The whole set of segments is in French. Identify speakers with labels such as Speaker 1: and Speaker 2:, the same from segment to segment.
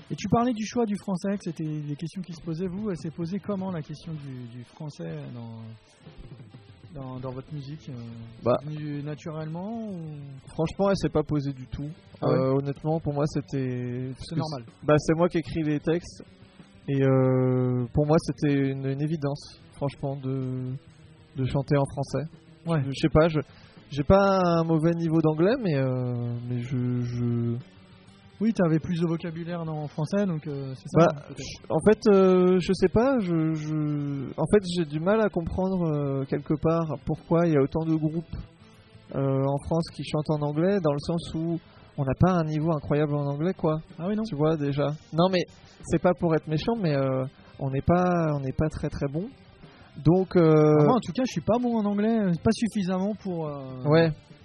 Speaker 1: Et tu parlais du choix du français, que c'était des questions qui se posaient. Vous, elle s'est posée comment la question du français dans votre musique C'est venu naturellement ou...
Speaker 2: Franchement, elle s'est pas posée du tout. Honnêtement, pour moi, c'est
Speaker 1: normal.
Speaker 2: C'est moi qui écris les textes. Et pour moi, c'était une évidence, franchement, de chanter en français.
Speaker 1: Ouais.
Speaker 2: Je sais pas, j'ai pas un mauvais niveau d'anglais, mais je...
Speaker 1: Oui, tu avais plus de vocabulaire en français, donc c'est ça.
Speaker 2: En fait, je sais pas. En fait, j'ai du mal à comprendre quelque part pourquoi il y a autant de groupes en France qui chantent en anglais, dans le sens où on n'a pas un niveau incroyable en anglais, quoi.
Speaker 1: Ah oui, non.
Speaker 2: Tu vois déjà. Non, mais c'est pas pour être méchant, mais on n'est pas très très bon. Donc.
Speaker 1: Moi, en tout cas, je suis pas bon en anglais, pas suffisamment pour.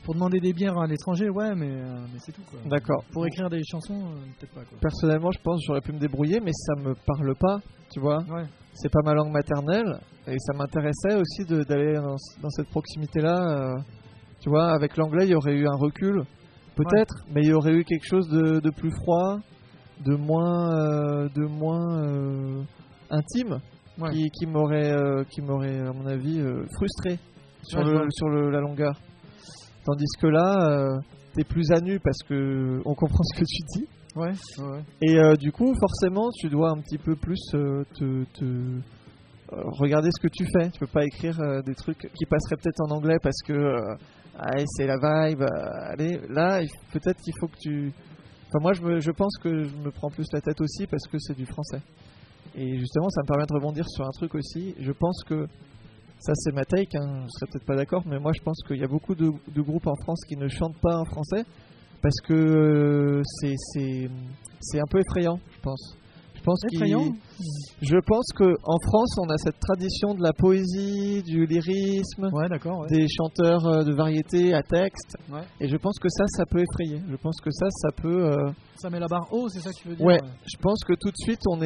Speaker 1: Pour demander des bières à l'étranger, mais c'est tout, quoi.
Speaker 2: D'accord.
Speaker 1: Pour écrire des chansons, peut-être pas, quoi.
Speaker 2: Personnellement, je pense que j'aurais pu me débrouiller, mais ça me parle pas, tu vois.
Speaker 1: Ouais.
Speaker 2: C'est pas ma langue maternelle, et ça m'intéressait aussi d'aller dans cette proximité-là. Tu vois, avec l'anglais, il y aurait eu un recul, peut-être, mais il y aurait eu quelque chose de plus froid, de moins intime, qui m'aurait, à mon avis, frustré sur la longueur. Tandis que là, t'es plus à nu parce que on comprend ce que tu dis.
Speaker 1: Ouais.
Speaker 2: Et du coup, forcément, tu dois un petit peu plus regarder ce que tu fais. Tu peux pas écrire des trucs qui passeraient peut-être en anglais parce que c'est la vibe. Allez, là, peut-être qu'il faut que tu... Enfin, moi, je pense que je me prends plus la tête aussi parce que c'est du français. Et justement, ça me permet de rebondir sur un truc aussi. Je pense que ça, c'est ma take, je serais peut-être pas d'accord, mais moi je pense qu'il y a beaucoup de groupes en France qui ne chantent pas en français parce que c'est un peu effrayant, je pense. Je pense qu'en France, on a cette tradition de la poésie, du lyrisme, des chanteurs de variété à texte, et je pense que ça peut effrayer. Je pense que ça peut...
Speaker 1: Ça met la barre haut, c'est ça que tu veux dire?
Speaker 2: Ouais, je pense que tout de suite, on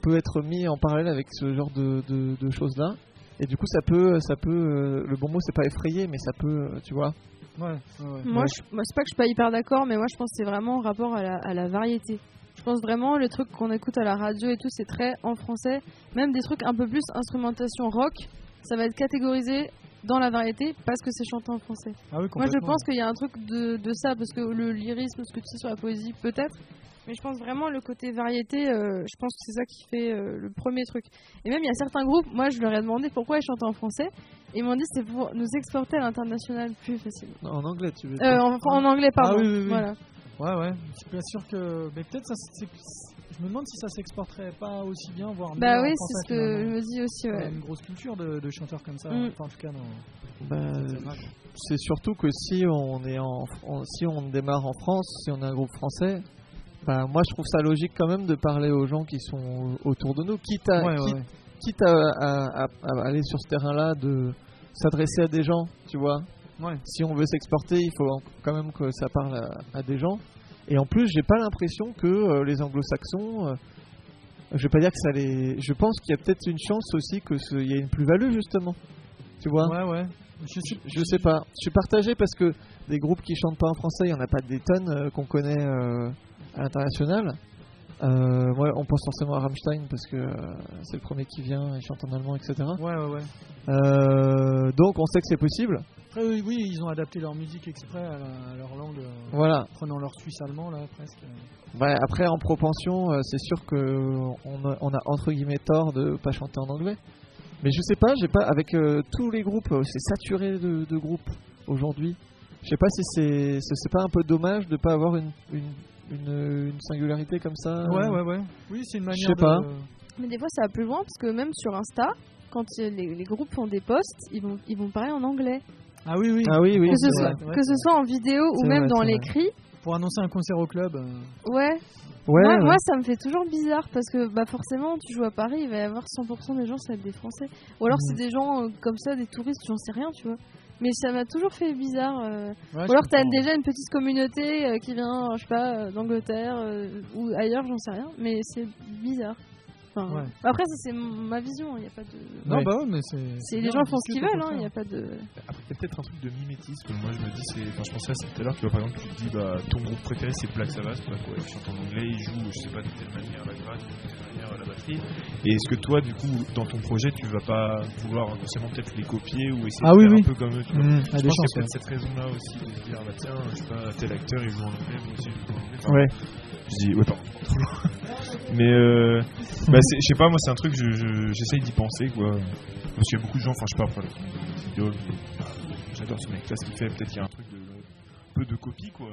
Speaker 2: peut être mis en parallèle avec ce genre de choses-là. Et du coup, ça peut le bon mot, c'est pas effrayer, mais ça peut, tu vois.
Speaker 1: Ouais.
Speaker 3: Moi, c'est pas que je suis pas hyper d'accord, mais moi, je pense que c'est vraiment en rapport à la variété. Je pense vraiment, le truc qu'on écoute à la radio et tout, c'est très en français. Même des trucs un peu plus instrumentation rock, ça va être catégorisé dans la variété parce que c'est chanté en français.
Speaker 1: Ah oui,
Speaker 3: moi, je pense qu'il y a un truc de ça, parce que le lyrisme, ce que tu sais sur la poésie, peut-être. Mais je pense vraiment le côté variété, je pense que c'est ça qui fait le premier truc. Et même il y a certains groupes, moi je leur ai demandé pourquoi ils chantaient en français, et ils m'ont dit c'est pour nous exporter à l'international plus facilement.
Speaker 2: En anglais, tu veux dire
Speaker 3: en anglais, pardon.
Speaker 1: Ah oui.
Speaker 3: Voilà.
Speaker 1: Ouais, je suis pas sûr que... Mais peut-être ça... Je me demande si ça s'exporterait pas aussi bien, voire mieux.
Speaker 3: Bah oui, c'est ce que je me dis aussi,
Speaker 1: Il y a une grosse culture de chanteurs comme ça, enfin, en tout cas
Speaker 2: c'est surtout que si on démarre en France, si on est un groupe français... moi je trouve ça logique quand même de parler aux gens qui sont autour de nous, quitte à aller sur ce terrain-là, de s'adresser à des gens, tu vois. Si on veut s'exporter, il faut quand même que ça parle à des gens. Et en plus, j'ai pas l'impression que les anglo-saxons, je vais pas dire que ça les... Je pense qu'il y a peut-être une chance aussi qu'il y ait une plus-value justement, tu vois.
Speaker 1: Ouais.
Speaker 2: Je sais pas. Je suis partagé parce que des groupes qui chantent pas en français, il y en a pas des tonnes qu'on connaît à l'international. On pense forcément à Rammstein parce que c'est le premier qui vient, il chante en allemand, etc.
Speaker 1: Ouais.
Speaker 2: Donc on sait que c'est possible.
Speaker 1: Après, oui, ils ont adapté leur musique exprès à leur langue, prenant leur suisse allemand là presque.
Speaker 2: Après en propension, c'est sûr que on a entre guillemets tort de pas chanter en anglais. Mais je sais pas, avec tous les groupes, c'est saturé de groupes aujourd'hui. Je sais pas si c'est pas un peu dommage de pas avoir une singularité comme ça.
Speaker 1: Ouais. Oui, c'est une manière.
Speaker 2: Je sais pas.
Speaker 3: Mais des fois, ça va plus loin parce que même sur Insta, quand les groupes font des posts, ils vont parler en anglais.
Speaker 1: Ah oui.
Speaker 3: Que ce soit en vidéo ou même dans l'écrit.
Speaker 1: Pour annoncer un concert au club.
Speaker 3: Ouais. Moi, ça me fait toujours bizarre parce que forcément, tu joues à Paris, il va y avoir 100% des gens, ça va être des Français. Ou alors, c'est des gens comme ça, des touristes, j'en sais rien, tu vois. Mais ça m'a toujours fait bizarre. Ou alors t'as déjà une petite communauté qui vient, je sais pas, d'Angleterre ou ailleurs, j'en sais rien. Mais c'est bizarre. Enfin,
Speaker 1: Ouais.
Speaker 3: Après, ça, c'est ma vision, il n'y a pas de...
Speaker 1: Non,
Speaker 2: Ouais.
Speaker 1: bah ouais, mais
Speaker 3: Les gens font ce qu'ils veulent, il n'y a pas de...
Speaker 4: Après, il y a peut-être un truc de mimétisme. Moi, je me dis, je pensais à ça tout à l'heure. Tu vois, par exemple, tu te dis, ton groupe préféré, c'est Black Sabbath. Ils chantent en anglais, ils jouent, je sais pas, de telle manière la gratte, de telle manière la batterie. Et est-ce que toi, du coup, dans ton projet, tu vas pas vouloir forcément peut-être les copier ou essayer de faire un peu comme eux, tu vois? Je pense qu'il y a peut-être cette raison-là aussi de se dire, tiens, je sais pas, tel acteur, il joue en anglais, moi aussi, je joue en anglais. Enfin,
Speaker 2: Ouais.
Speaker 4: Je dis, ouais, pardon. Mais je sais pas, moi c'est un truc, j'essaye d'y penser, quoi. Parce qu'il y a beaucoup de gens, enfin je sais pas, après les idoles, j'adore ce mec là, ce qu'il fait, peut-être qu'il y a un truc un peu de copie, quoi.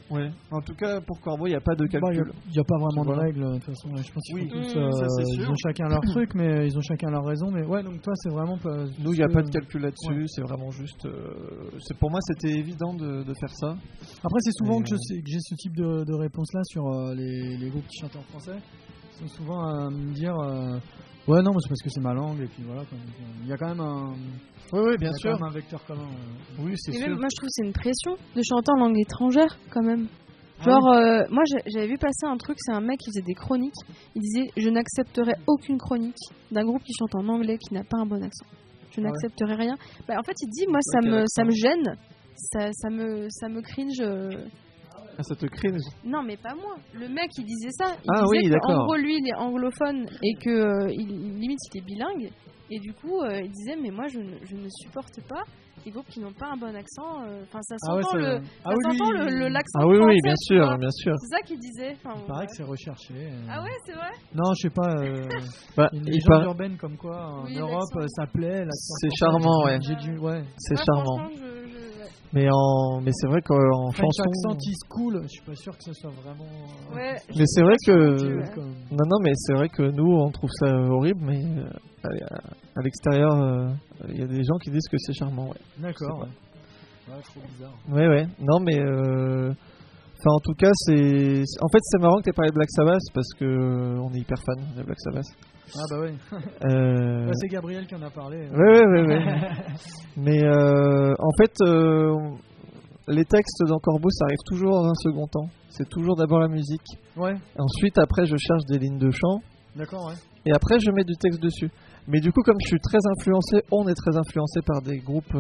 Speaker 2: Ouais. En tout cas, pour Corbeau, il n'y a pas de calcul.
Speaker 1: Il n'y a pas vraiment de règles, de toute façon. Je pense qu'ils font tous,
Speaker 2: ça, c'est sûr.
Speaker 1: ils ont chacun leur truc, mais ils ont chacun leur raison. Mais ouais, donc toi, c'est vraiment pas.
Speaker 2: Nous, il n'y a pas de calcul là-dessus, c'est vraiment juste. Pour moi, c'était évident de faire ça.
Speaker 1: Après, c'est souvent que j'ai ce type de réponse-là sur les groupes qui chantent en français. Ils sont souvent à me dire ouais, non, mais c'est parce que c'est ma langue, et puis voilà. Il y a quand même un.
Speaker 2: Oui, bien sûr.
Speaker 1: Quand même un vecteur commun.
Speaker 2: Oui, c'est sûr.
Speaker 3: Même, moi, je trouve que c'est une pression de chanter en langue étrangère, quand même. Genre, moi, j'avais vu passer un truc, c'est un mec qui faisait des chroniques. Il disait, je n'accepterai aucune chronique d'un groupe qui chante en anglais qui n'a pas un bon accent. Je n'accepterai rien. Bah, en fait, il dit, moi, ça me gêne, ça me cringe.
Speaker 2: Ah, ça te cringe?
Speaker 3: Non, mais pas moi. Le mec, il disait ça.
Speaker 2: Il disait
Speaker 3: en gros, lui, il est anglophone et que limite, il est bilingue. Et du coup, il disait, mais moi, je ne supporte pas les groupes qui n'ont pas un bon accent. Enfin, ça s'entend l'accent.
Speaker 2: Ah oui,
Speaker 3: français,
Speaker 2: bien sûr, bien sûr.
Speaker 3: C'est ça qu'il disait. Enfin,
Speaker 1: il paraît que c'est recherché.
Speaker 3: Ah ouais, c'est vrai?
Speaker 1: Non, je sais pas. Une légende urbaine comme quoi en Europe, ça plaît.
Speaker 2: C'est charmant, ouais. C'est charmant. Mais c'est vrai qu'en chanson...
Speaker 1: L'accent qui se coule, je suis pas sûr que ce soit vraiment...
Speaker 3: Ouais,
Speaker 2: mais c'est vrai que... Non, mais c'est vrai que nous, on trouve ça horrible, mais à l'extérieur, il y a des gens qui disent que c'est charmant, ouais.
Speaker 1: D'accord, ouais. Trop bizarre.
Speaker 2: Ouais. Non, mais... Enfin, en tout cas, c'est... En fait, c'est marrant que tu aies parlé de Black Sabbath, parce que on est hyper fan de Black Sabbath.
Speaker 1: Ah bah oui. C'est Gabriel qui en a parlé.
Speaker 2: Ouais. Mais en fait, les textes dans Corbeau, ça arrive toujours dans un second temps. C'est toujours d'abord la musique.
Speaker 1: Ouais.
Speaker 2: Ensuite, après, je cherche des lignes de chant.
Speaker 1: D'accord, ouais.
Speaker 2: Et après, je mets du texte dessus. Mais du coup, comme je suis très influencé, on est très influencé par des groupes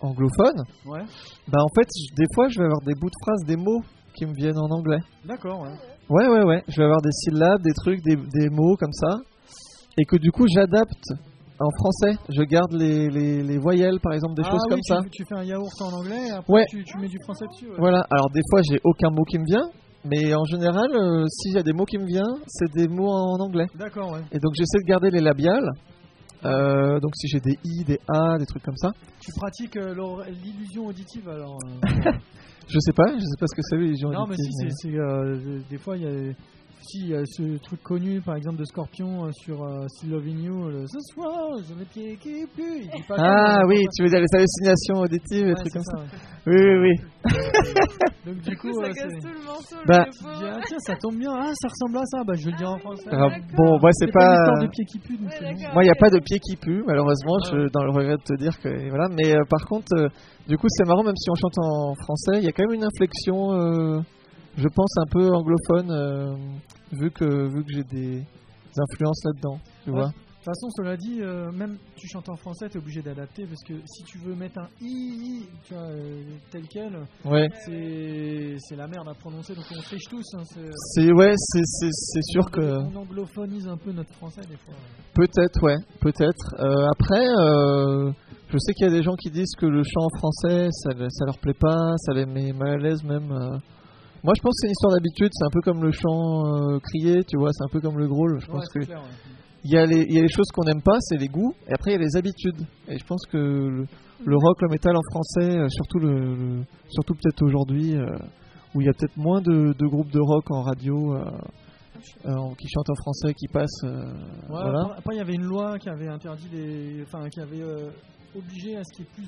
Speaker 2: anglophones.
Speaker 1: Ouais.
Speaker 2: Bah en fait, des fois, je vais avoir des bouts de phrases, des mots qui me viennent en anglais.
Speaker 1: D'accord, ouais.
Speaker 2: Ouais. Je vais avoir des syllabes, des trucs, des mots comme ça. Et que du coup, j'adapte en français. Je garde les voyelles, par exemple, des choses comme ça.
Speaker 1: Tu fais un yaourt en anglais et après tu mets du français dessus. Ouais.
Speaker 2: Voilà. Alors, des fois, j'ai aucun mot qui me vient. Mais en général, s'il y a des mots qui me viennent, c'est des mots en anglais.
Speaker 1: D'accord, ouais.
Speaker 2: Et donc, j'essaie de garder les labiales. Donc, si j'ai des I, des A, des trucs comme ça.
Speaker 1: Tu pratiques l'illusion auditive alors
Speaker 2: Je sais pas ce que c'est l'illusion auditive.
Speaker 1: Non, mais si, des fois, il y a... Si, ce truc connu par exemple de Scorpion sur Still Loving You, ce soir, j'ai mes pieds qui puent.
Speaker 2: Oui, tu veux dire les hallucinations auditives et trucs comme ça.
Speaker 1: Ouais.
Speaker 2: Oui.
Speaker 1: Donc du coup,
Speaker 3: ça casse tout le morceau.
Speaker 1: Tiens, ça tombe bien, ça ressemble à ça, je vais le dire en français.
Speaker 2: Bon, moi c'est pas
Speaker 1: l'histoire de pieds qui puent.
Speaker 2: Moi, il n'y a pas de pieds qui puent, malheureusement, je suis dans le regret de te dire que voilà. Mais par contre, du coup, c'est marrant, même si on chante en français, il y a quand même une inflexion. Je pense un peu anglophone, vu que j'ai des influences là-dedans, tu vois.
Speaker 1: De toute façon, cela dit, même tu chantes en français, t'es obligé d'adapter parce que si tu veux mettre un i, tu vois, tel quel, c'est la merde à prononcer, donc on triche tous. Hein,
Speaker 2: c'est sûr que
Speaker 1: on anglophonise un peu notre français des fois.
Speaker 2: Peut-être. Après, je sais qu'il y a des gens qui disent que le chant en français, ça leur plaît pas, ça les met mal à l'aise même. Moi, je pense que c'est une histoire d'habitude. C'est un peu comme le chant crié, tu vois. C'est un peu comme le growl. Je pense que
Speaker 1: clair,
Speaker 2: il y a les choses qu'on n'aime pas, c'est les goûts. Et après, il y a les habitudes. Et je pense que le rock, le métal en français, surtout peut-être aujourd'hui, où il y a peut-être moins de groupes de rock en radio qui chantent en français, qui passent. Voilà.
Speaker 1: Après, il y avait une loi qui avait interdit qui avait obligé à ce qu'il y ait plus,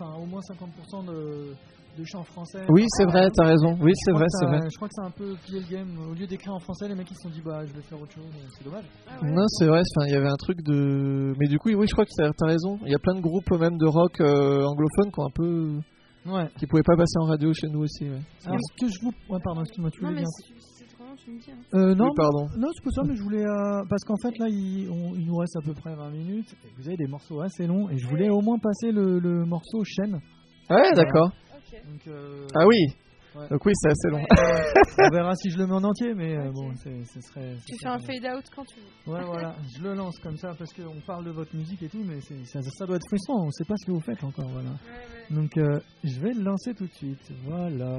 Speaker 1: au moins 50% de chants français.
Speaker 2: Oui, c'est vrai, t'as raison. Oui, c'est vrai.
Speaker 1: Je crois que c'est un peu plié le game. Au lieu d'écrire en français, les mecs ils se sont dit je vais faire autre chose. C'est dommage.
Speaker 2: Non, c'est vrai. Il y avait un truc de. Mais du coup, oui, je crois que t'as raison. Il y a plein de groupes même de rock anglophones qui ont un peu. Qui pouvaient pas passer en radio chez nous aussi. Ouais.
Speaker 1: Alors, ce que je vous. Pardon, excuse-moi, tu voulais dire.
Speaker 3: C'est vraiment tu me dis.
Speaker 1: Non,
Speaker 2: Oui, pardon.
Speaker 1: non, c'est pas ça, mais je voulais. Parce qu'en fait, là, il nous reste à peu près 20 minutes. Et vous avez des morceaux assez longs. Et je voulais au moins passer le morceau chaîne.
Speaker 2: Ouais, d'accord.
Speaker 3: Ok.
Speaker 1: Donc,
Speaker 2: Ah oui.
Speaker 1: Ouais.
Speaker 2: Donc oui, c'est assez long.
Speaker 1: On verra si je le mets en entier, mais bon, ce serait.
Speaker 3: Tu fais un fade out quand tu veux.
Speaker 1: Ouais, voilà, je le lance comme ça parce qu'on parle de votre musique et tout, mais ça doit être frustrant. On sait pas ce que vous faites encore, voilà.
Speaker 3: Ouais.
Speaker 1: Donc, je vais le lancer tout de suite. Voilà.